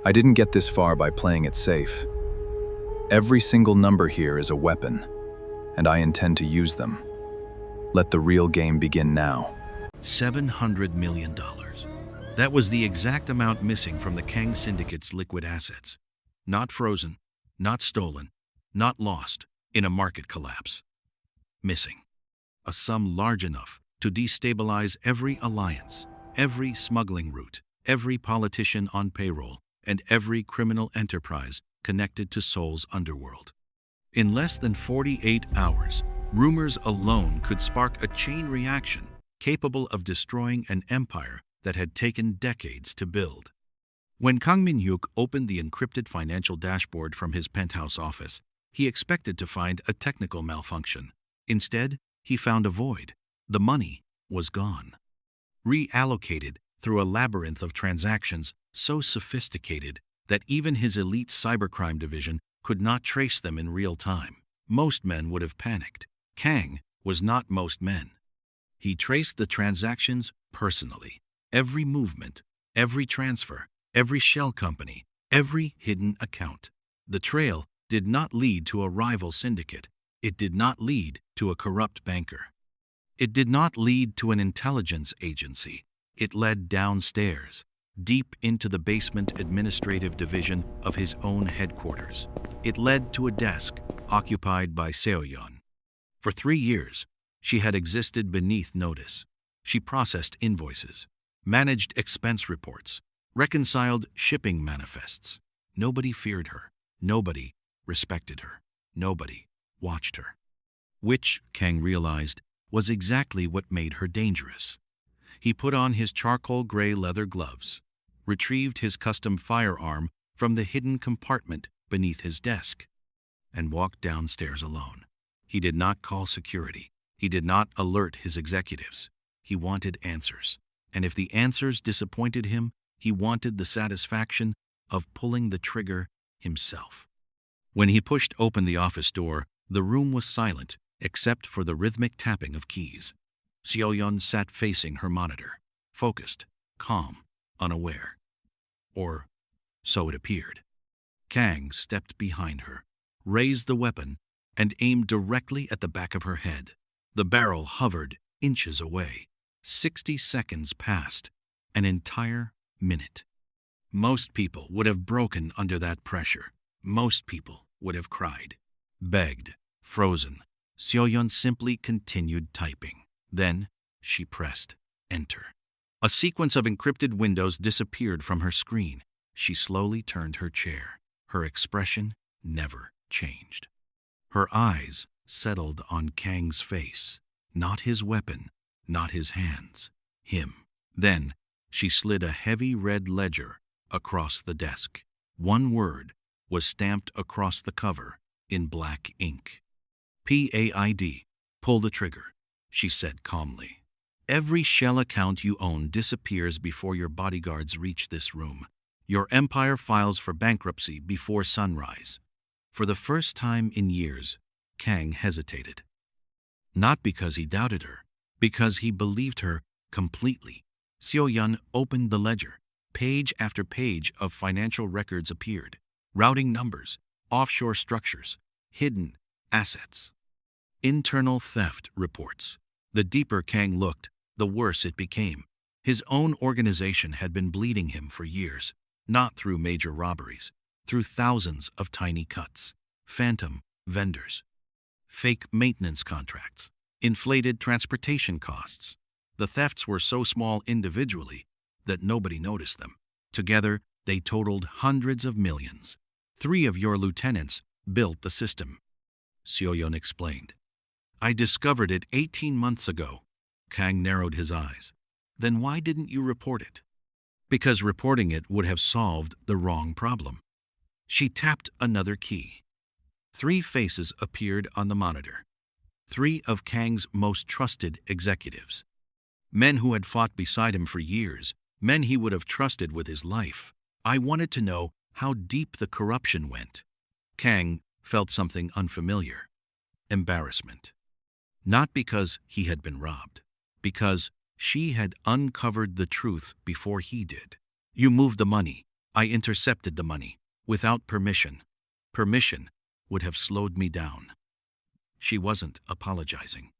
I didn't get this far by playing it safe. Every single number here is a weapon, and I intend to use them. Let the real game begin now. $700 million. That was the exact amount missing from the Kang Syndicate's liquid assets. Not frozen, not stolen, not lost in a market collapse. Missing. A sum large enough to destabilize every alliance, every smuggling route, every politician on payroll, and every criminal enterprise connected to Seoul's underworld. In less than 48 hours, rumors alone could spark a chain reaction capable of destroying an empire that had taken decades to build. When Kang Min-hyuk opened the encrypted financial dashboard from his penthouse office, he expected to find a technical malfunction. Instead, he found a void. The money was gone. Reallocated through a labyrinth of transactions so sophisticated that even his elite cybercrime division could not trace them in real time. Most men would have panicked. Kang was not most men. He traced the transactions personally. Every movement, every transfer, every shell company, every hidden account. The trail did not lead to a rival syndicate. It did not lead to a corrupt banker. It did not lead to an intelligence agency. It led downstairs, deep into the basement administrative division of his own headquarters. It led to a desk occupied by Seo-yeon. For 3 years, she had existed beneath notice. She processed invoices, managed expense reports, reconciled shipping manifests. Nobody feared her. Nobody respected her. Nobody watched her. Which, Kang realized, was exactly what made her dangerous. He put on his charcoal gray leather gloves, retrieved his custom firearm from the hidden compartment beneath his desk, and walked downstairs alone. He did not call security. He did not alert his executives. He wanted answers. And if the answers disappointed him, he wanted the satisfaction of pulling the trigger himself. When he pushed open the office door, the room was silent except for the rhythmic tapping of keys. Seo-yeon sat facing her monitor, focused, calm, unaware. Or so it appeared. Kang stepped behind her, raised the weapon, and aimed directly at the back of her head. The barrel hovered inches away. 60 seconds passed, an entire minute. Most people would have broken under that pressure. Most people would have cried, begged, frozen. Seo-yeon simply continued typing. Then she pressed enter. A sequence of encrypted windows disappeared from her screen. She slowly turned her chair. Her expression never changed. Her eyes settled on Kang's face, not his weapon, not his hands, him. Then she slid a heavy red ledger across the desk. One word was stamped across the cover in black ink. PAID, pull the trigger, she said calmly. Every shell account you own disappears before your bodyguards reach this room. Your empire files for bankruptcy before sunrise. For the first time in years, Kang hesitated. Not because he doubted her, because he believed her completely. Seo-yeon opened the ledger. Page after page of financial records appeared. Routing numbers, offshore structures, hidden assets. Internal theft reports. The deeper Kang looked, the worse it became. His own organization had been bleeding him for years, not through major robberies, through thousands of tiny cuts, phantom vendors, fake maintenance contracts, inflated transportation costs. The thefts were so small individually that nobody noticed them. Together, they totaled hundreds of millions. 3 of your lieutenants built the system, Seo-yeon explained. I discovered it 18 months ago. Kang narrowed his eyes. Then why didn't you report it? Because reporting it would have solved the wrong problem. She tapped another key. 3 faces appeared on the monitor. 3 of Kang's most trusted executives. Men who had fought beside him for years, men he would have trusted with his life. I wanted to know how deep the corruption went. Kang felt something unfamiliar. Embarrassment. Not because he had been robbed, because she had uncovered the truth before he did. You moved the money, I intercepted the money, without permission. Permission would have slowed me down. She wasn't apologizing.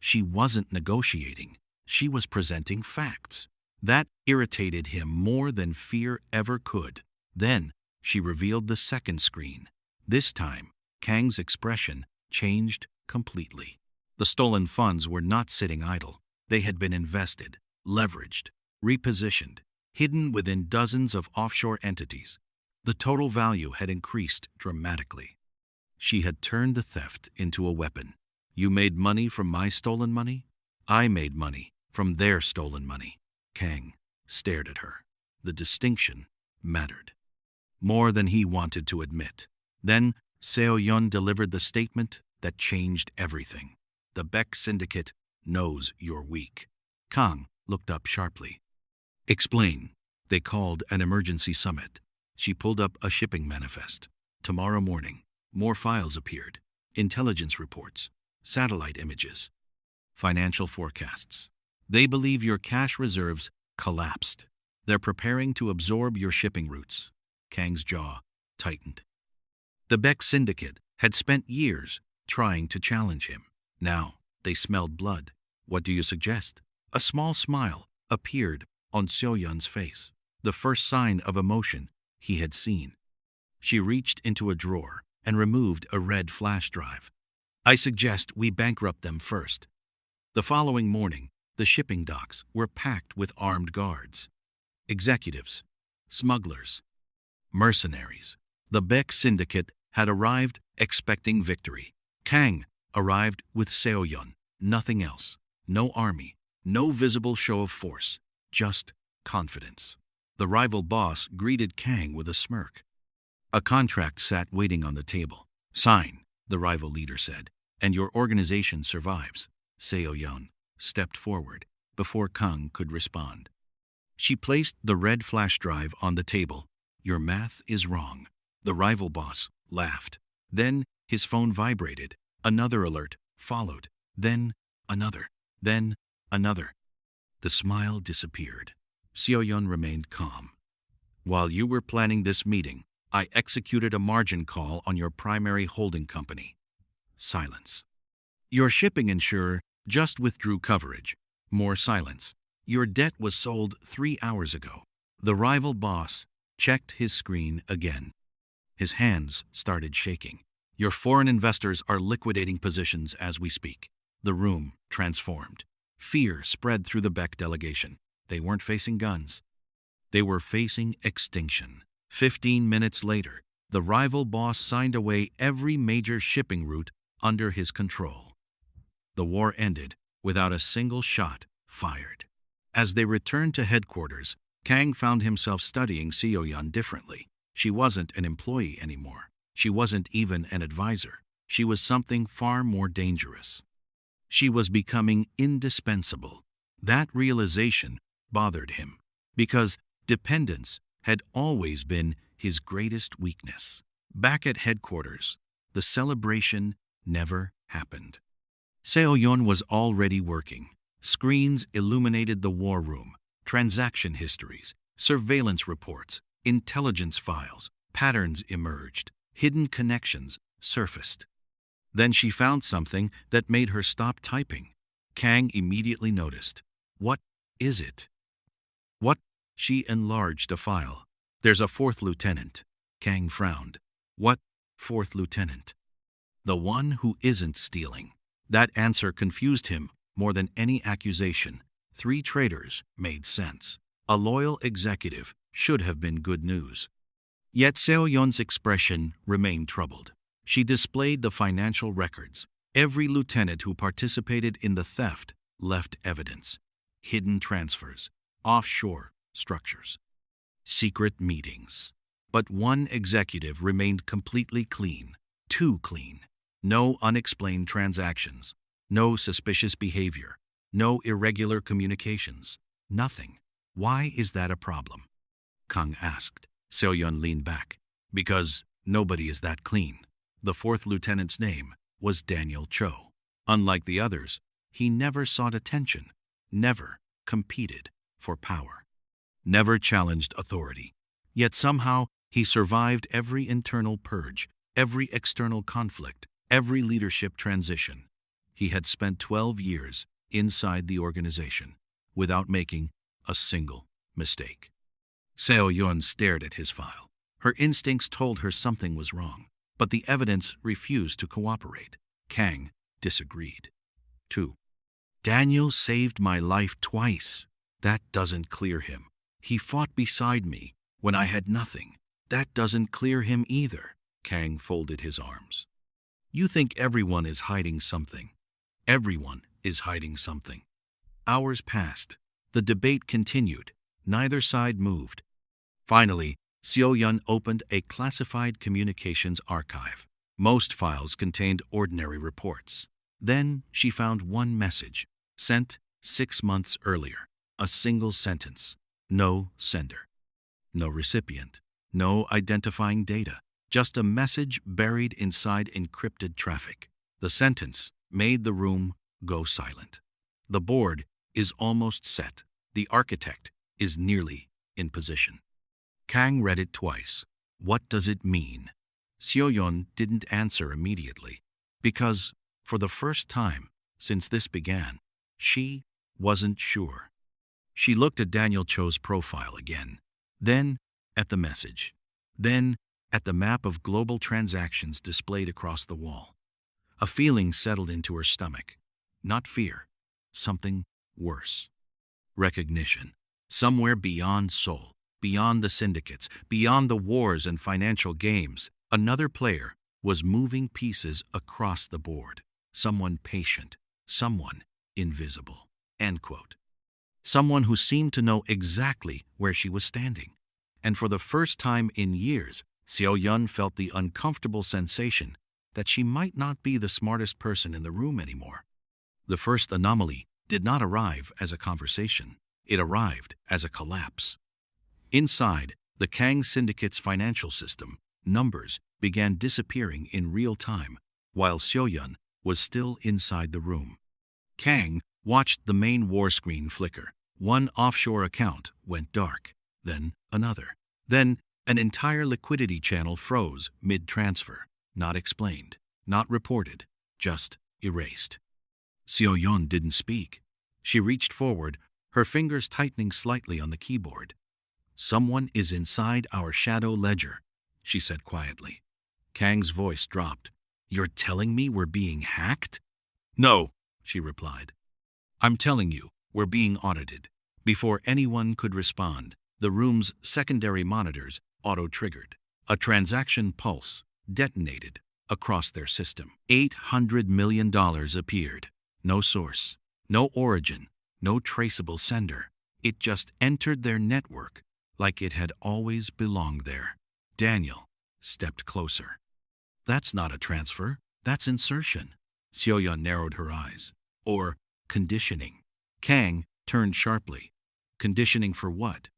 She wasn't negotiating. She was presenting facts. That irritated him more than fear ever could. Then she revealed the second screen. This time, Kang's expression changed completely. The stolen funds were not sitting idle. They had been invested, leveraged, repositioned, hidden within dozens of offshore entities. The total value had increased dramatically. She had turned the theft into a weapon. You made money from my stolen money? I made money from their stolen money. Kang stared at her. The distinction mattered more than he wanted to admit. Then Seo-yeon delivered the statement that changed everything. The Beck Syndicate knows you're weak. Kang looked up sharply. Explain. They called an emergency summit. She pulled up a shipping manifest. Tomorrow morning, more files appeared. Intelligence reports, satellite images, financial forecasts. They believe your cash reserves collapsed. They're preparing to absorb your shipping routes. Kang's jaw tightened. The Beck Syndicate had spent years trying to challenge him. Now they smelled blood. What do you suggest? A small smile appeared on Seo-yeon's face, the first sign of emotion he had seen. She reached into a drawer and removed a red flash drive. I suggest we bankrupt them first. The following morning, the shipping docks were packed with armed guards. Executives, smugglers, mercenaries. The Beck Syndicate had arrived expecting victory. Kang arrived with Seo-yeon, nothing else. No army, no visible show of force, just confidence. The rival boss greeted Kang with a smirk. A contract sat waiting on the table. Sign, the rival leader said, and your organization survives. Seo-yeon stepped forward before Kang could respond. She placed the red flash drive on the table. Your math is wrong. The rival boss laughed. Then his phone vibrated. Another alert followed. Then another. Then another. The smile disappeared. Seo-yeon remained calm. While you were planning this meeting, I executed a margin call on your primary holding company. Silence. Your shipping insurer just withdrew coverage. More silence. Your debt was sold 3 hours ago. The rival boss checked his screen again. His hands started shaking. Your foreign investors are liquidating positions as we speak. The room transformed. Fear spread through the Beck delegation. They weren't facing guns. They were facing extinction. 15 minutes later, the rival boss signed away every major shipping route under his control. The war ended without a single shot fired. As they returned to headquarters, Kang found himself studying Seo-yeon differently. She wasn't an employee anymore. She wasn't even an advisor. She was something far more dangerous. She was becoming indispensable. That realization bothered him, because dependence had always been his greatest weakness. Back at headquarters, the celebration never happened. Seo-yeon was already working. Screens illuminated the war room, transaction histories, surveillance reports, intelligence files, patterns emerged, hidden connections surfaced. Then she found something that made her stop typing. Kang immediately noticed. What is it? What? She enlarged a file. There's a 4th lieutenant. Kang frowned. What 4th lieutenant? The one who isn't stealing. That answer confused him more than any accusation. 3 traitors made sense. A loyal executive should have been good news. Yet Seo-yeon's expression remained troubled. She displayed the financial records. Every lieutenant who participated in the theft left evidence. Hidden transfers, offshore structures, secret meetings. But one executive remained completely clean, too clean. No unexplained transactions, no suspicious behavior, no irregular communications, nothing. Why is that a problem? Kang asked. Seo-yeon leaned back. Because nobody is that clean. The 4th lieutenant's name was Daniel Cho. Unlike the others, he never sought attention, never competed for power, never challenged authority. Yet somehow he survived every internal purge, every external conflict, every leadership transition. He had spent 12 years inside the organization without making a single mistake. Seo Yun stared at his file. Her instincts told her something was wrong, but the evidence refused to cooperate. Kang disagreed. 2. Daniel saved my life twice. That doesn't clear him. He fought beside me when I had nothing. That doesn't clear him either. Kang folded his arms. You think everyone is hiding something. Everyone is hiding something. Hours passed. The debate continued. Neither side moved. Finally, Seo Yun opened a classified communications archive. Most files contained ordinary reports. Then she found one message, sent 6 months earlier. A single sentence. No sender. No recipient. No identifying data. Just a message buried inside encrypted traffic. The sentence made the room go silent. The board is almost set. The architect is nearly in position. Kang read it twice. What does it mean? Seo Yun didn't answer immediately, because, for the first time since this began, she wasn't sure. She looked at Daniel Cho's profile again, then at the message, then at the map of global transactions displayed across the wall. A feeling settled into her stomach. Not fear, something worse. Recognition. Somewhere beyond Seoul, beyond the syndicates, beyond the wars and financial games, another player was moving pieces across the board. Someone patient, someone invisible. End quote. Someone who seemed to know exactly where she was standing. And for the first time in years, Seo Yun felt the uncomfortable sensation that she might not be the smartest person in the room anymore. The first anomaly did not arrive as a conversation. It arrived as a collapse. Inside the Kang Syndicate's financial system, numbers began disappearing in real time while Seo Yun was still inside the room. Kang watched the main war screen flicker. One offshore account went dark, then another. Then an entire liquidity channel froze mid-transfer, not explained, not reported, just erased. Seo Yun didn't speak. She reached forward, her fingers tightening slightly on the keyboard. Someone is inside our shadow ledger, she said quietly. Kang's voice dropped. You're telling me we're being hacked? No, she replied. I'm telling you, we're being audited. Before anyone could respond, the room's secondary monitors auto-triggered. A transaction pulse detonated across their system. $800 million appeared. No source, no origin, no traceable sender. It just entered their network like it had always belonged there. Daniel stepped closer. That's not a transfer, that's insertion. Seo Yun narrowed her eyes. Or conditioning. Kang turned sharply. Conditioning for what?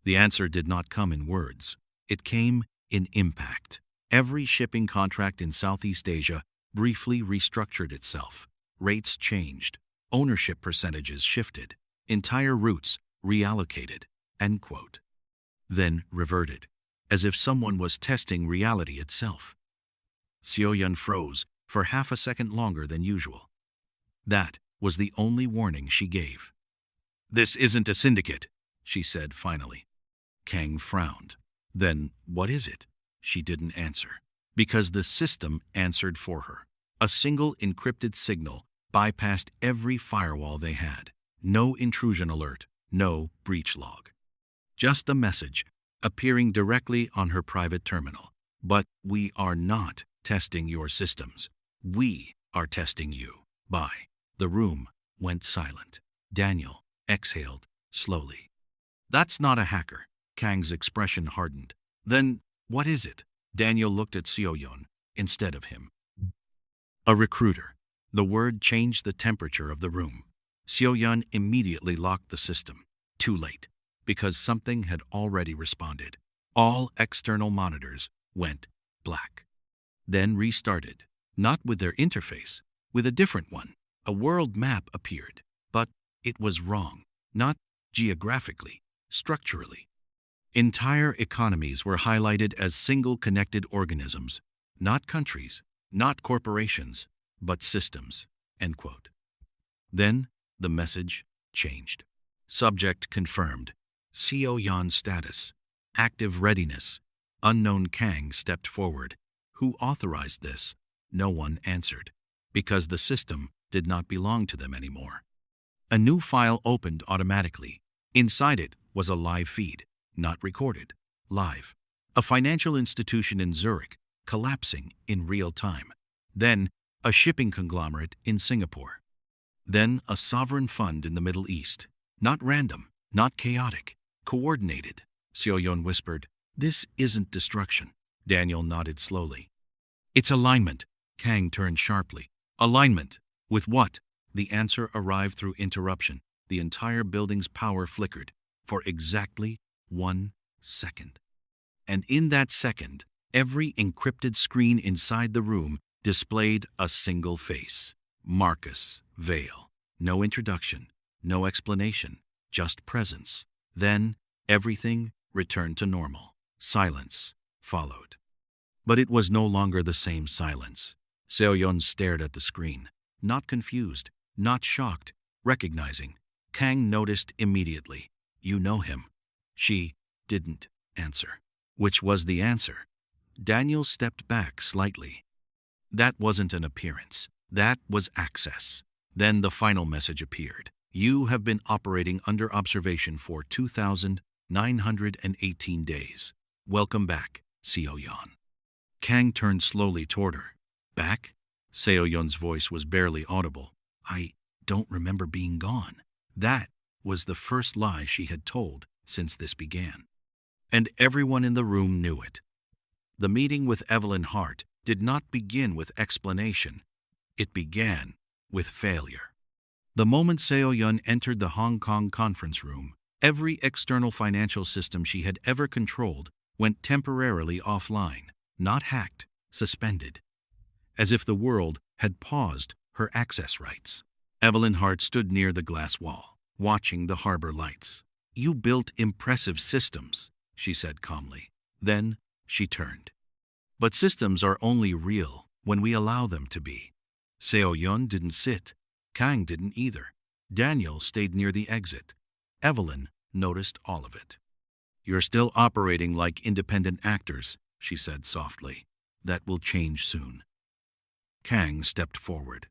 The answer did not come in words. It came in impact. Every shipping contract in Southeast Asia briefly restructured itself. Rates changed. Ownership percentages shifted. Entire routes reallocated. End quote. Then reverted, as if someone was testing reality itself. Seo Yun froze for half a second longer than usual. That was the only warning she gave. This isn't a syndicate, she said finally. Kang frowned. Then what is it? She didn't answer. Because the system answered for her. A single encrypted signal bypassed every firewall they had. No intrusion alert, no breach log. Just a message appearing directly on her private terminal. But we are not testing your systems. We are testing you. Bye. The room went silent. Daniel exhaled slowly. That's not a hacker. Kang's expression hardened. Then what is it? Daniel looked at Seo Yun instead of him. A recruiter. The word changed the temperature of the room. Seo Yun immediately locked the system. Too late, because something had already responded. All external monitors went black. Then restarted, not with their interface, with a different one. A world map appeared, but it was wrong, not geographically, structurally. Entire economies were highlighted as single connected organisms, not countries, not corporations, but systems. End quote. Then the message changed. Subject confirmed. Seo Yan status. Active readiness. Unknown Kang stepped forward. Who authorized this? No one answered, because the system did not belong to them anymore. A new file opened automatically. Inside it was a live feed, not recorded, live. A financial institution in Zurich, collapsing in real time. Then a shipping conglomerate in Singapore. Then a sovereign fund in the Middle East. Not random, not chaotic, coordinated. Seo-yeon whispered, "This isn't destruction." Daniel nodded slowly. "It's alignment." Kang turned sharply. "Alignment? With what?" The answer arrived through interruption. The entire building's power flickered for exactly 1 second. And in that second, every encrypted screen inside the room displayed a single face. Marcus Vale. No introduction, no explanation, just presence. Then everything returned to normal. Silence followed. But it was no longer the same silence. Seo-yeon stared at the screen, not confused, not shocked, recognizing. Kang noticed immediately. "You know him." She didn't answer. Which was the answer? Daniel stepped back slightly. That wasn't an appearance. That was access. Then the final message appeared. "You have been operating under observation for 2,918 days. Welcome back, Seo-yeon." Kang turned slowly toward her. "Back?" Seo-yeon's voice was barely audible. "I don't remember being gone." That was the first lie she had told since this began. And everyone in the room knew it. The meeting with Evelyn Hart did not begin with explanation. It began with failure. The moment Seo-yeon entered the Hong Kong conference room, every external financial system she had ever controlled went temporarily offline, not hacked, suspended, as if the world had paused her access rights. Evelyn Hart stood near the glass wall, watching the harbor lights. "You built impressive systems," she said calmly. Then she turned. "But systems are only real when we allow them to be." Seo-yeon didn't sit. Kang didn't either. Daniel stayed near the exit. Evelyn noticed all of it. "You're still operating like independent actors," she said softly. "That will change soon." Kang stepped forward.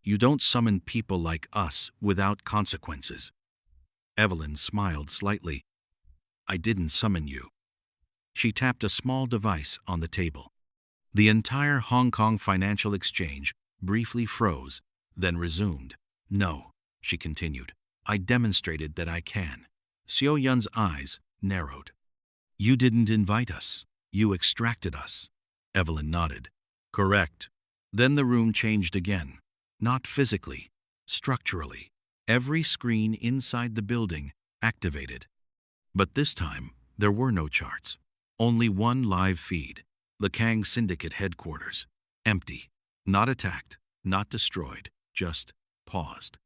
"You don't summon people like us without consequences." Evelyn smiled slightly. "I didn't summon you." She tapped a small device on the table. The entire Hong Kong financial exchange briefly froze, then resumed. "No," she continued. "I demonstrated that I can." Seo-yeon's eyes narrowed. "You didn't invite us. You extracted us." Evelyn nodded. "Correct." Then the room changed again. Not physically, structurally. Every screen inside the building activated. But this time, there were no charts. Only one live feed. The Kang Syndicate headquarters. Empty. Not attacked, not destroyed, just paused.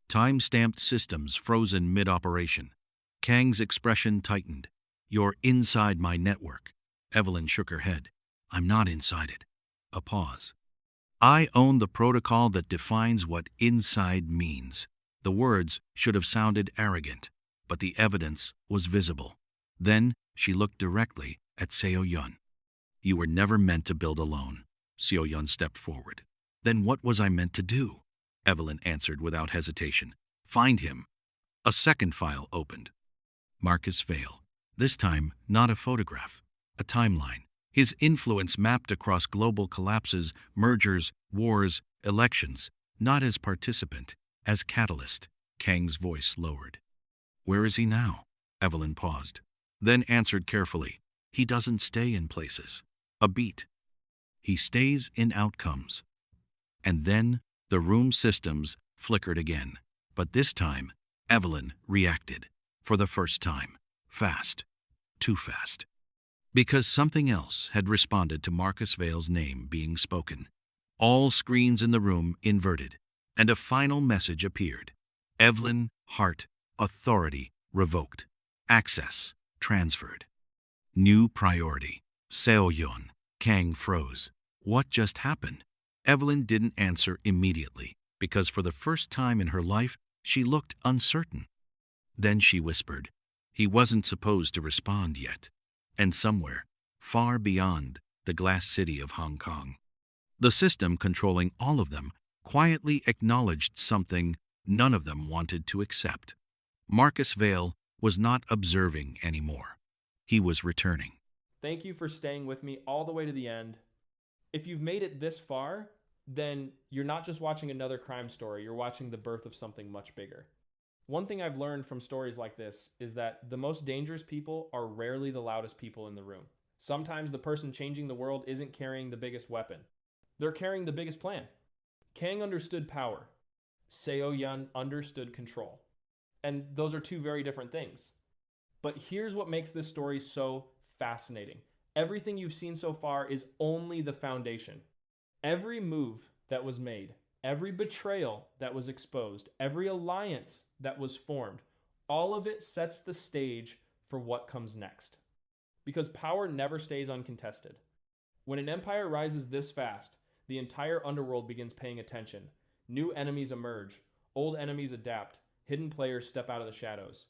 Time-stamped systems frozen mid-operation. Kang's expression tightened. "You're inside my network." Evelyn shook her head. "I'm not inside it." A pause. "I own the protocol that defines what inside means." The words should have sounded arrogant, but the evidence was visible. Then she looked directly at Seo-yeon. "You were never meant to build alone." Seo-yeon stepped forward. "Then what was I meant to do?" Evelyn answered without hesitation. "Find him." A second file opened. Marcus Vale. This time, not a photograph, a timeline. His influence mapped across global collapses, mergers, wars, elections, not as participant, as catalyst. Kang's voice lowered. "Where is he now?" Evelyn paused, then answered carefully. "He doesn't stay in places. A beat. He stays in outcomes." And then the room systems flickered again. But this time, Evelyn reacted. For the first time. Fast. Too fast. Because something else had responded to Marcus Vale's name being spoken. All screens in the room inverted, and a final message appeared. Evelyn Hart, authority revoked. Access transferred. New priority. Seo-yeon. Kang froze. What just happened? Evelyn didn't answer immediately, because for the first time in her life, she looked uncertain. Then she whispered, "He wasn't supposed to respond yet." And somewhere, far beyond the glass city of Hong Kong, the system controlling all of them quietly acknowledged something none of them wanted to accept. Marcus Vale was not observing anymore. He was returning. Thank you for staying with me all the way to the end. If you've made it this far, then you're not just watching another crime story, you're watching the birth of something much bigger. One thing I've learned from stories like this is that the most dangerous people are rarely the loudest people in the room. Sometimes the person changing the world isn't carrying the biggest weapon. They're carrying the biggest plan. Kang understood power. Seo-yeon understood control. And those are two very different things. But here's what makes this story so fascinating. Everything you've seen so far is only the foundation. Every move that was made, every betrayal that was exposed, every alliance that was formed, all of it sets the stage for what comes next. Because power never stays uncontested. When an empire rises this fast, the entire underworld begins paying attention. New enemies emerge, old enemies adapt, hidden players step out of the shadows.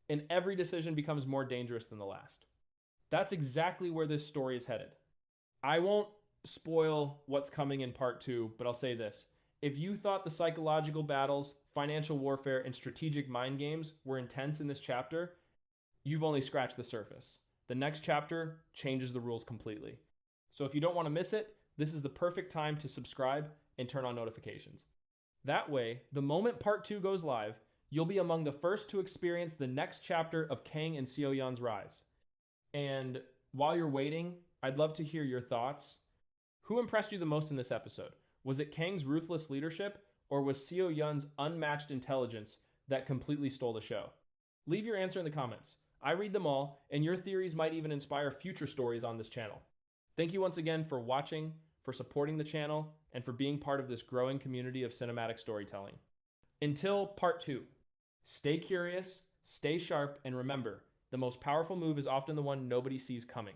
And every decision becomes more dangerous than the last. That's exactly where this story is headed. I won't spoil what's coming in part 2, but I'll say this. If you thought the psychological battles, financial warfare, and strategic mind games were intense in this chapter, you've only scratched the surface. The next chapter changes the rules completely. So if you don't want to miss it, this is the perfect time to subscribe and turn on notifications. That way, the moment part 2 goes live, you'll be among the first to experience the next chapter of Kang and Seo-yeon's rise. And while you're waiting, I'd love to hear your thoughts. Who impressed you the most in this episode? Was it Kang's ruthless leadership, or was Seo-yeon's unmatched intelligence that completely stole the show? Leave your answer in the comments. I read them all, and your theories might even inspire future stories on this channel. Thank you once again for watching, for supporting the channel, and for being part of this growing community of cinematic storytelling. Until part 2, stay curious, stay sharp, and remember, the most powerful move is often the one nobody sees coming.